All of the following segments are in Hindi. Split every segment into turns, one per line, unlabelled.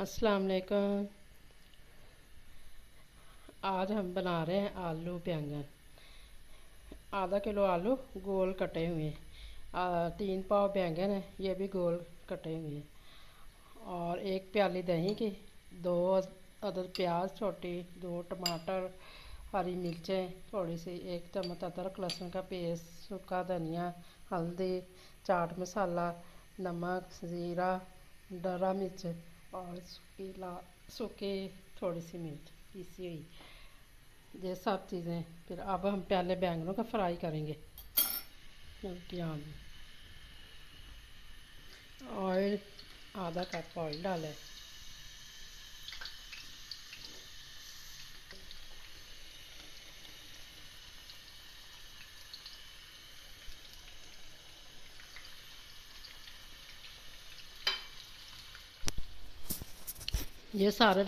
अस्सलाम वालेकुम। आज हम बना रहे हैं आलू बैंगन। आधा किलो आलू गोल कटे हुए हैं। 3 पाव बैंगन है, ये भी गोल कटे हुए हैं। और 1 प्याली दही की, 2 अदद प्याज छोटी, 2 टमाटर, हरी मिर्चें थोड़ी सी, 1 चम्मच अदरक लहसुन का पेस्ट, सूखा धनिया, हल्दी, चाट मसाला, नमक, ज़ीरा, डरा मिर्च और सूखी थोड़ी सी मिर्च पीसी हुई, ये सब चीज़ें। फिर अब हम पहले बैंगनों का फ्राई करेंगे। यहाँ ऑयल, आधा कप ऑयल डालें। ये सारे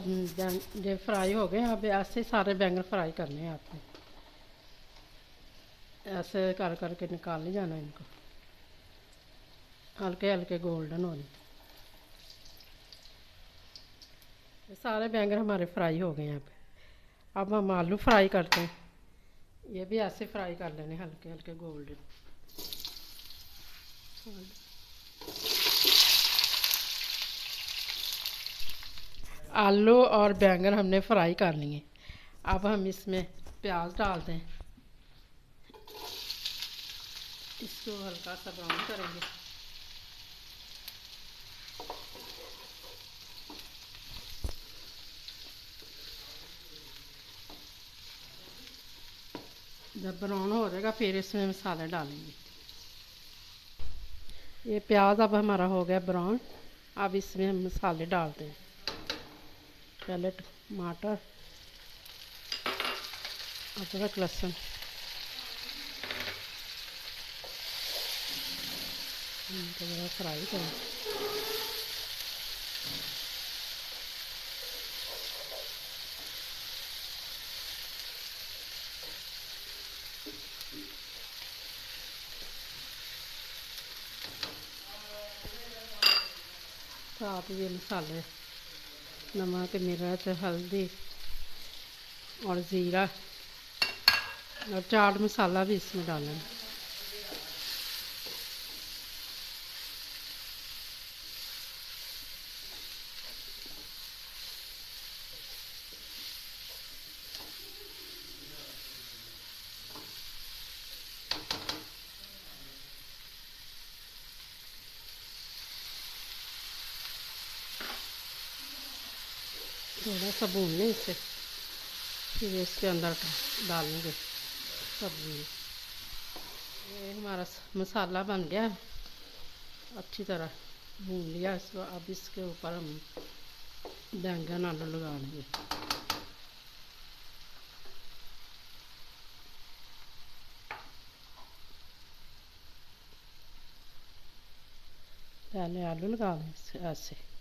ये फ्राई हो गए। अब ऐसे सारे बैंगन फ्राई करने हैं आपने। ऐसे कर करके निकाल नहीं जाना इनको, हल्के हल्के गोल्डन होने। ये सारे बैंगन हमारे फ्राई हो गए हैं। अब हम आलू फ्राई करते हैं। ये भी ऐसे फ्राई कर लेने, हल्के हल्के गोल्डन। आलू और बैंगन हमने फ्राई कर लिए। अब हम इसमें प्याज डालते हैं, इसको हल्का सा ब्राउन करेंगे। जब ब्राउन हो जाएगा फिर इसमें मसाले डालेंगे। ये प्याज अब हमारा हो गया ब्राउन। अब इसमें हम मसाले डालते हैं। पहले टमाटर, अदरक लहसुन, इनको ज़रा फ्राई करें। साथ ये मसाले, नमक, मिर्च, हल्दी और ज़ीरा और चाट मसाला भी इसमें डालें। थोड़ा सा भून लें इसे, फिर इसके अंदर डालेंगे सब्ज़ी। ये हमारा मसाला बन गया, अच्छी तरह भून लिया इसको। अब इसके ऊपर हम बैंगन आलू लगा लेंगे। पहले आलू लगा लें ऐसे।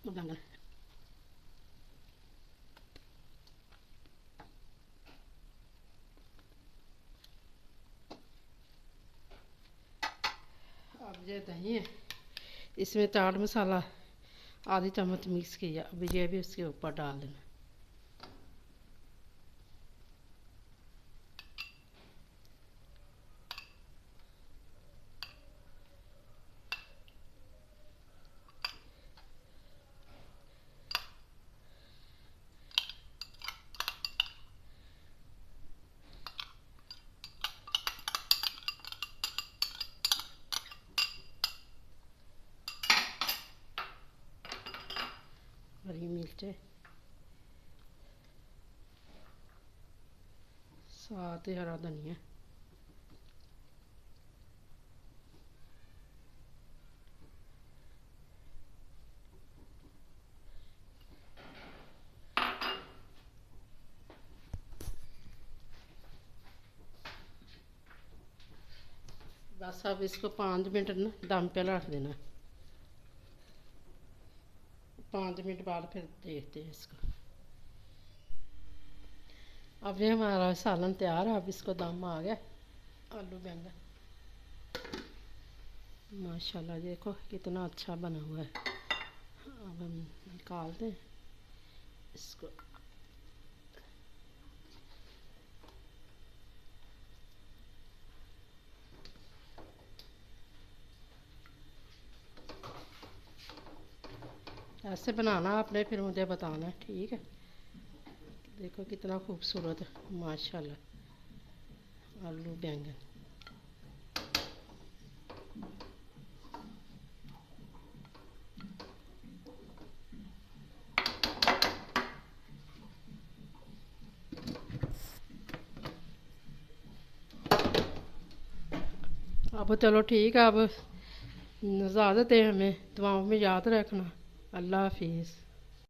बैंगन अब ये दही है, इसमें चाट मसाला आधी चम्मच मिक्स किया। अब ये भी उसके ऊपर डाल देना। हरी मिर्चें, साथ ही हरा धनिया। बस अब इसको 5 मिनट ना दम पे रख देना। 5 मिनट बाद फिर देखते हैं इसको। अब ये हमारा सालन तैयार है। अब इसको दम आ गया। आलू बैंगन माशाल्लाह देखो कितना अच्छा बना हुआ है। अब हम निकाल दें इसको। ऐसे बनाना आपने, फिर मुझे बताना, ठीक है। देखो कितना खूबसूरत है माशाल्लाह आलू बैंगन। अब चलो ठीक है, अब इजाज़त है, हमें दुआओं में याद रखना। अल्लाह हाफिज़।